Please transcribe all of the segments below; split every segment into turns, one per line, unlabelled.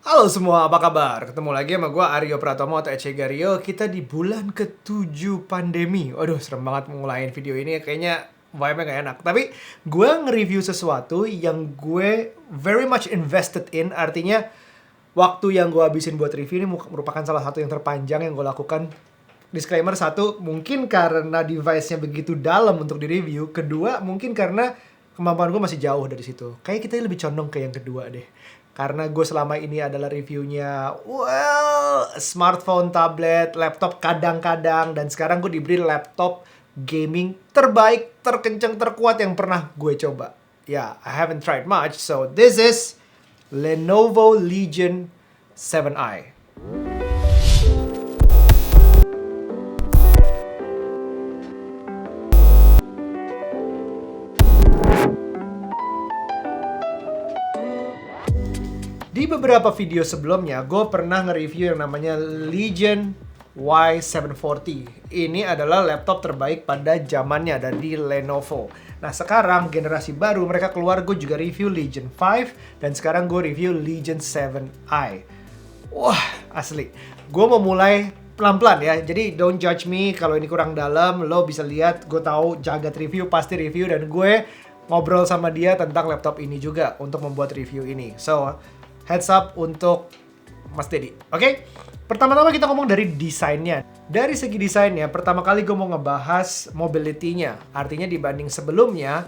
Halo semua, apa kabar? Ketemu lagi sama gue Aryo Pratomo atau Ece Gario. Kita di bulan ke-7 pandemi. Waduh, serem banget ngulain video ini. Kayaknya vibe-nya gak enak. Tapi gue nge-review sesuatu yang gue very much invested in. Artinya waktu yang gue habisin buat review ini merupakan salah satu yang terpanjang yang gue lakukan. Disclaimer satu, mungkin karena device-nya begitu dalam untuk di-review. Kedua, mungkin karena kemampuan gue masih jauh dari situ. Kayak kita lebih condong ke yang kedua deh. Karena gue selama ini adalah reviewnya, smartphone, tablet, laptop kadang-kadang. Dan sekarang gue diberi laptop gaming terbaik, terkencang, terkuat yang pernah gue coba. Ya, I haven't tried much. So this is Lenovo Legion 7i. Di beberapa video sebelumnya, gue pernah nge-review yang namanya Legion Y740. Ini adalah laptop terbaik pada zamannya dari Lenovo. Nah, sekarang generasi baru mereka keluar, gue juga review Legion 5, dan sekarang gue review Legion 7i. Wah, asli. Gue mau mulai pelan-pelan ya, jadi don't judge me kalau ini kurang dalam. Lo bisa lihat, gue tahu jagat review, pasti review, dan gue ngobrol sama dia tentang laptop ini juga untuk membuat review ini. So, heads up untuk Mas Dedi. Oke? Pertama-tama kita ngomong dari desainnya. Dari segi desainnya, pertama kali gue mau ngebahas mobility-nya. Artinya dibanding sebelumnya,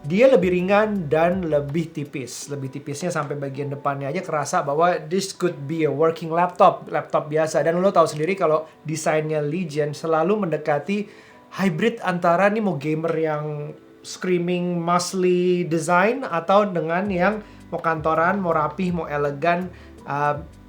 dia lebih ringan dan lebih tipis. Lebih tipisnya sampai bagian depannya aja kerasa bahwa this could be a working laptop. Laptop biasa. Dan lo tahu sendiri kalau desainnya Legion selalu mendekati hybrid antara nih mau gamer yang screaming muscly design atau dengan yang mau kantoran, mau rapih, mau elegan,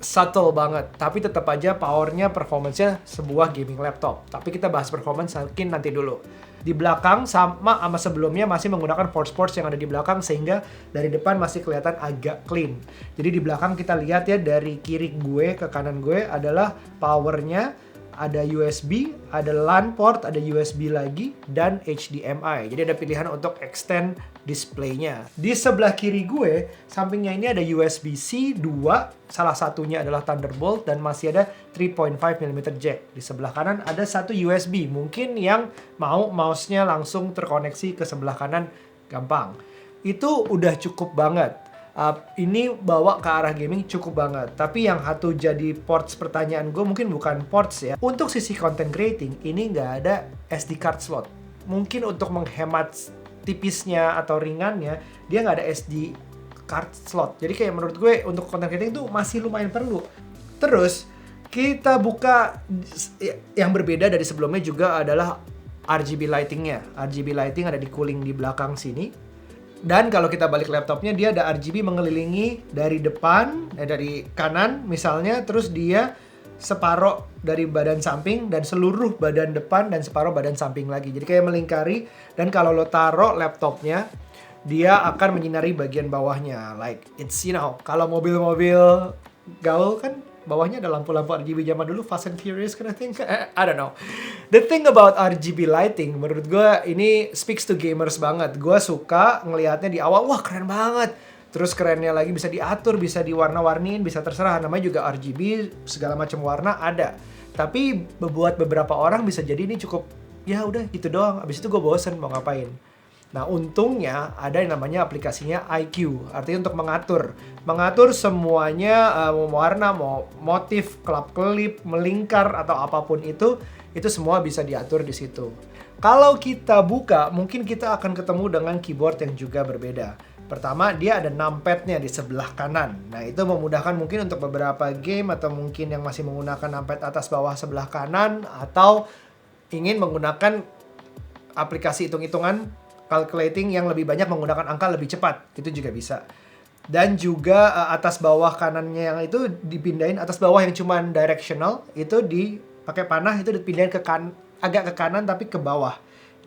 subtle banget. Tapi tetap aja powernya, performance-nya sebuah gaming laptop. Tapi kita bahas performance mungkin nanti dulu. Di belakang sama sebelumnya masih menggunakan force ports yang ada di belakang sehingga dari depan masih kelihatan agak clean. Jadi di belakang kita lihat ya dari kiri gue ke kanan gue adalah powernya. Ada USB, ada LAN port, ada USB lagi, dan HDMI. Jadi ada pilihan untuk extend display-nya. Di sebelah kiri gue, sampingnya ini ada USB-C 2, salah satunya adalah Thunderbolt, dan masih ada 3.5mm jack. Di sebelah kanan ada satu USB, mungkin yang mau mouse-nya langsung terkoneksi ke sebelah kanan gampang. Itu udah cukup banget. Ini bawa ke arah gaming cukup banget. Tapi yang satu jadi ports pertanyaan gue mungkin bukan ports ya. Untuk sisi content creating, ini nggak ada SD card slot. Mungkin untuk menghemat tipisnya atau ringannya, dia nggak ada SD card slot. Jadi kayak menurut gue untuk content creating itu masih lumayan perlu. Terus, kita buka yang berbeda dari sebelumnya juga adalah RGB lighting-nya. RGB lighting ada di cooling di belakang sini. Dan kalau kita balik laptopnya, dia ada RGB mengelilingi dari depan, dari kanan misalnya, terus dia separuh dari badan samping dan seluruh badan depan dan separuh badan samping lagi. Jadi kayak melingkari, dan kalau lo taruh laptopnya, dia akan menyinari bagian bawahnya. Like, it's, kalau mobil-mobil gaul kan, bawahnya ada lampu-lampu RGB zaman dulu, Fast and Furious kind of thing. I don't know. The thing about RGB lighting, menurut gue ini speaks to gamers banget. Gue suka ngelihatnya di awal, wah keren banget. Terus kerennya lagi bisa diatur, bisa diwarna-warniin, bisa terserah. Namanya juga RGB, segala macam warna ada. Tapi buat beberapa orang bisa jadi ini cukup, ya udah gitu doang. Abis itu gue bosen mau ngapain. Nah, untungnya ada yang namanya aplikasinya iQ. Artinya untuk mengatur semuanya, mau warna, mau motif, kelap-kelip, melingkar atau apapun itu semua bisa diatur di situ. Kalau kita buka, mungkin kita akan ketemu dengan keyboard yang juga berbeda. Pertama, dia ada numpad-nya di sebelah kanan. Nah, itu memudahkan mungkin untuk beberapa game atau mungkin yang masih menggunakan numpad atas bawah sebelah kanan atau ingin menggunakan aplikasi hitung-hitungan calculating yang lebih banyak menggunakan angka lebih cepat, itu juga bisa. Dan juga atas bawah kanannya yang itu dipindahin, atas bawah yang cuman directional itu dipakai panah itu dipindahin agak ke kanan tapi ke bawah.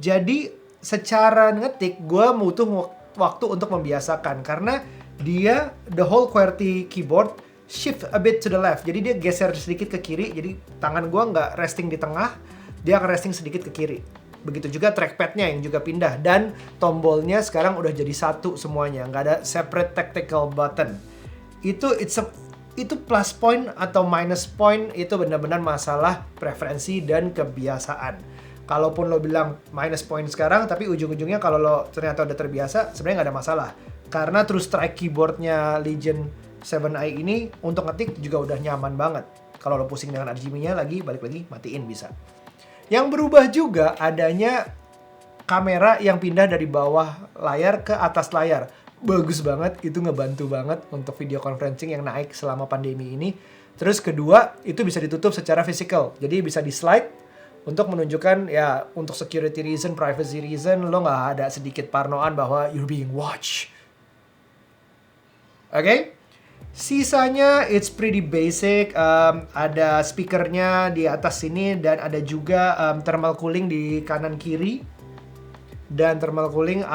Jadi secara ngetik gue butuh waktu untuk membiasakan karena dia the whole QWERTY keyboard shift a bit to the left. Jadi dia geser sedikit ke kiri, jadi tangan gue nggak resting di tengah, dia akan resting sedikit ke kiri. Begitu juga trackpad-nya yang juga pindah. Dan tombolnya sekarang udah jadi satu semuanya. Nggak ada separate tactical button. It's a Itu plus point atau minus point itu benar-benar masalah preferensi dan kebiasaan. Kalaupun lo bilang minus point sekarang, tapi ujung-ujungnya kalau lo ternyata udah terbiasa, sebenarnya nggak ada masalah. Karena True Strike keyboardnya Legion 7i ini untuk ngetik juga udah nyaman banget. Kalau lo pusing dengan RGB-nya balik lagi, matiin bisa. Yang berubah juga adanya kamera yang pindah dari bawah layar ke atas layar. Bagus banget, itu ngebantu banget untuk video conferencing yang naik selama pandemi ini. Terus kedua, itu bisa ditutup secara physical. Jadi bisa di slide untuk menunjukkan ya untuk security reason, privacy reason, lo nggak ada sedikit parnoan bahwa you're being watched. Oke? Sisanya it's pretty basic. Ada speakernya di atas sini dan ada juga thermal cooling di kanan kiri. Dan thermal cooling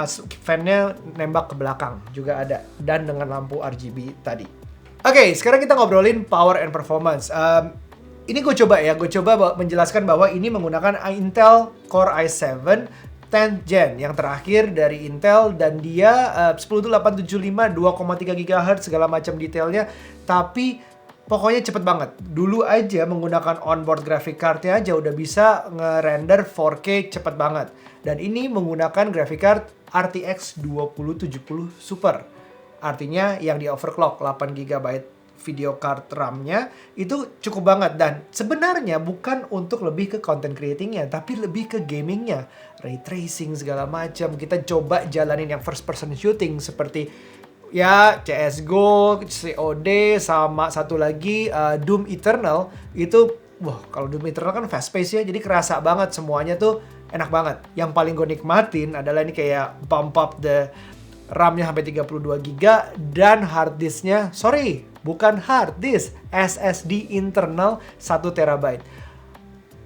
fan-nya nembak ke belakang juga ada. Dan dengan lampu RGB tadi. Oke, sekarang kita ngobrolin power and performance. Ini gue coba menjelaskan bahwa ini menggunakan Intel Core i7 10th Gen yang terakhir dari Intel dan dia 10875 2,3 GHz segala macam detailnya, tapi pokoknya cepet banget. Dulu aja menggunakan onboard graphic card-nya aja udah bisa nge-render 4K cepet banget. Dan ini menggunakan graphic card RTX 2070 Super. Artinya yang di overclock 8 GB video card RAM-nya itu cukup banget. Dan sebenarnya bukan untuk lebih ke content creating-nya, tapi lebih ke gaming-nya. Ray tracing segala macam. Kita coba jalanin yang first person shooting seperti ya CSGO, COD, sama satu lagi Doom Eternal. Itu, wah kalau Doom Eternal kan fast pace ya, jadi kerasa banget semuanya tuh enak banget. Yang paling gue nikmatin adalah ini kayak bump up the RAM-nya sampai 32 GB dan hard disk-nya, bukan hard disk, SSD internal 1 TB.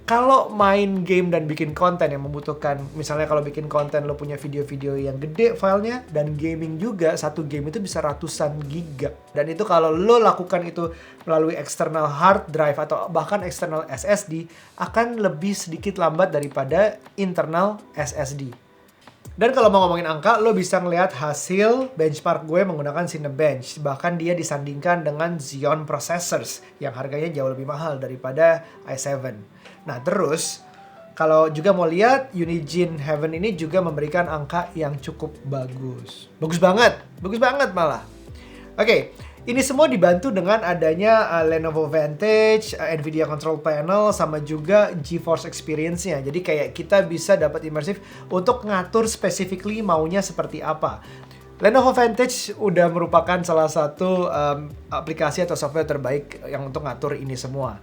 Kalau main game dan bikin konten yang membutuhkan, misalnya kalau bikin konten lo punya video-video yang gede filenya, dan gaming juga, satu game itu bisa ratusan giga. Dan itu kalau lo lakukan itu melalui external hard drive atau bahkan external SSD, akan lebih sedikit lambat daripada internal SSD. Dan kalau mau ngomongin angka, lo bisa ngeliat hasil benchmark gue menggunakan Cinebench. Bahkan dia disandingkan dengan Xeon processors yang harganya jauh lebih mahal daripada i7. Nah terus, kalau juga mau lihat, Unigine Heaven ini juga memberikan angka yang cukup bagus. Bagus banget malah. Oke, ini semua dibantu dengan adanya Lenovo Vantage, Nvidia Control Panel, sama juga GeForce Experience-nya. Jadi kayak kita bisa dapat imersif untuk ngatur specifically maunya seperti apa. Lenovo Vantage udah merupakan salah satu aplikasi atau software terbaik yang untuk ngatur ini semua.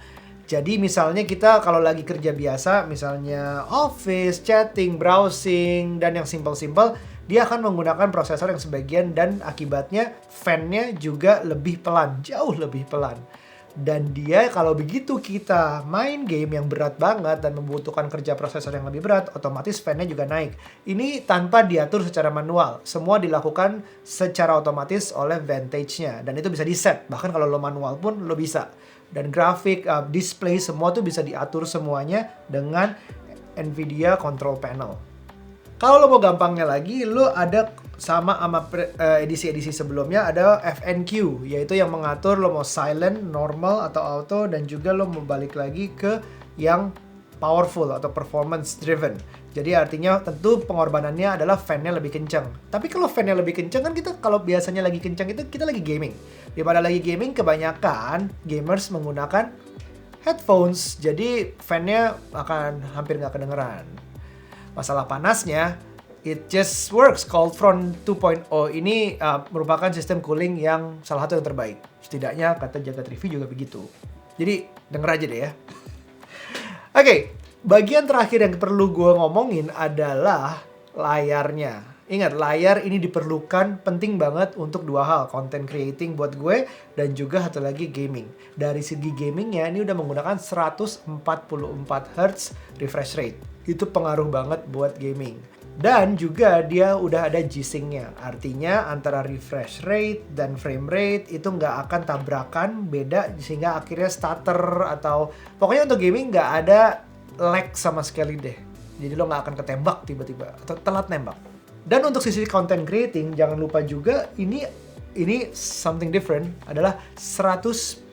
Jadi misalnya kita kalau lagi kerja biasa, misalnya office, chatting, browsing, dan yang simple-simple, dia akan menggunakan prosesor yang sebagian dan akibatnya fan-nya juga lebih pelan, jauh lebih pelan. Dan dia kalau begitu kita main game yang berat banget dan membutuhkan kerja prosesor yang lebih berat, otomatis fan-nya juga naik. Ini tanpa diatur secara manual, semua dilakukan secara otomatis oleh Vantage-nya. Dan itu bisa di-set, bahkan kalau lo manual pun lo bisa. Dan grafik, display, semua tuh bisa diatur semuanya dengan Nvidia Control Panel. Kalau lo mau gampangnya lagi, lo ada sama edisi-edisi sebelumnya ada FNQ, yaitu yang mengatur lo mau silent, normal, atau auto, dan juga lo mau balik lagi ke yang powerful atau performance driven. Jadi artinya tentu pengorbanannya adalah fan-nya lebih kencang. Tapi kalau fan-nya lebih kencang kan kita kalau biasanya lagi kencang itu kita lagi gaming. Daripada lagi gaming kebanyakan gamers menggunakan headphones. Jadi fan-nya akan hampir nggak kedengeran. Masalah panasnya, it just works. Cold Front 2.0 ini merupakan sistem cooling yang salah satu yang terbaik. Setidaknya kata Jagat Review juga begitu. Jadi denger aja deh ya. Oke, bagian terakhir yang perlu gue ngomongin adalah layarnya. Ingat, layar ini diperlukan penting banget untuk dua hal. Content creating buat gue dan juga satu lagi gaming. Dari segi gamingnya ini udah menggunakan 144 Hz refresh rate. Itu pengaruh banget buat gaming. Dan juga dia udah ada G-Sync-nya. Artinya antara refresh rate dan frame rate itu nggak akan tabrakan, beda sehingga akhirnya stutter atau pokoknya untuk gaming nggak ada lag sama sekali deh. Jadi lo nggak akan ketembak tiba-tiba atau telat nembak. Dan untuk sisi content creating jangan lupa juga ini ini something different adalah 100%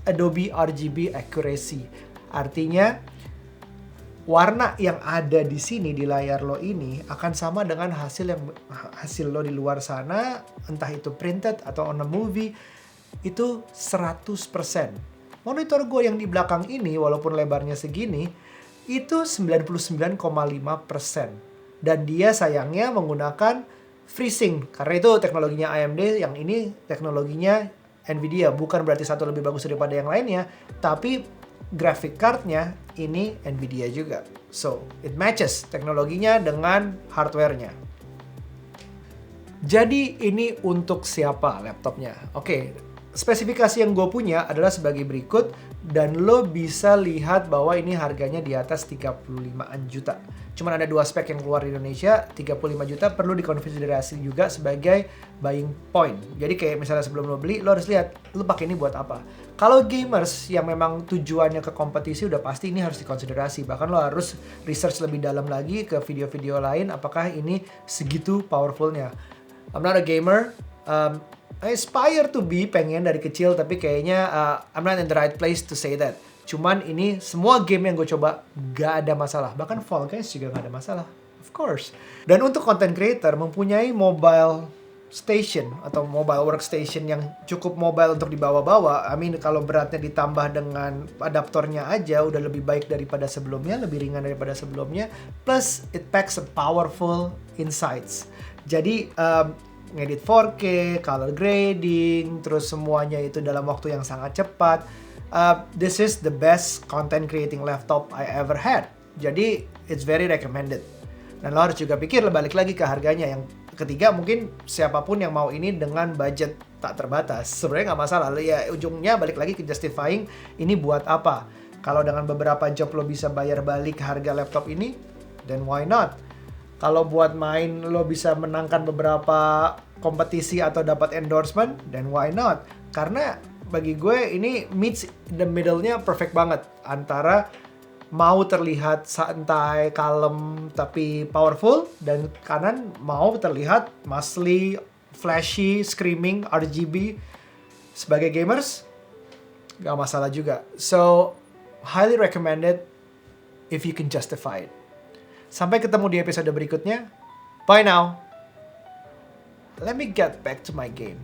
Adobe RGB accuracy. Artinya warna yang ada di sini di layar lo ini akan sama dengan hasil lo di luar sana, entah itu printed atau on a movie, itu 100%. Monitor gue yang di belakang ini walaupun lebarnya segini itu 99,5%. Dan dia sayangnya menggunakan FreeSync karena itu teknologinya AMD, yang ini teknologinya Nvidia. Bukan berarti satu lebih bagus daripada yang lainnya, tapi graphic card-nya ini Nvidia juga. So, it matches teknologinya dengan hardware-nya. Jadi ini untuk siapa laptopnya? Oke, spesifikasi yang gue punya adalah sebagai berikut, dan lo bisa lihat bahwa ini harganya di atas 35-an juta. Cuman ada 2 spek yang keluar di Indonesia, 35 juta perlu dikonsiderasi juga sebagai buying point. Jadi kayak misalnya sebelum lo beli, lo harus lihat, lo pakai ini buat apa. Kalau gamers yang memang tujuannya ke kompetisi, udah pasti ini harus dikonsiderasi. Bahkan lo harus research lebih dalam lagi ke video-video lain, apakah ini segitu powerfulnya. I'm not a gamer, I aspire to be, pengen dari kecil, tapi kayaknya I'm not in the right place to say that. Cuman ini semua game yang gue coba gak ada masalah. Bahkan Fall Guys juga gak ada masalah. Of course. Dan untuk content creator mempunyai mobile station atau mobile workstation yang cukup mobile untuk dibawa-bawa. I mean kalau beratnya ditambah dengan adaptornya aja udah lebih baik daripada sebelumnya, lebih ringan daripada sebelumnya. Plus it packs a powerful insights. Jadi ngedit 4K, color grading, terus semuanya itu dalam waktu yang sangat cepat. This is the best content creating laptop I ever had. Jadi it's very recommended. Dan lo harus juga pikir balik lagi ke harganya. Yang ketiga mungkin siapapun yang mau ini dengan budget tak terbatas, sebenarnya nggak masalah. Ya ujungnya balik lagi ke justifying ini buat apa. Kalau dengan beberapa job lo bisa bayar balik harga laptop ini, then why not? Kalau buat main lo bisa menangkan beberapa kompetisi atau dapat endorsement, then why not? Karena bagi gue ini meets the middle-nya perfect banget antara mau terlihat santai, kalem, tapi powerful, dan kanan mau terlihat muscly, flashy, screaming, RGB. Sebagai gamers, gak masalah juga. So, highly recommended if you can justify it. Sampai ketemu di episode berikutnya. Bye now. Let me get back to my game.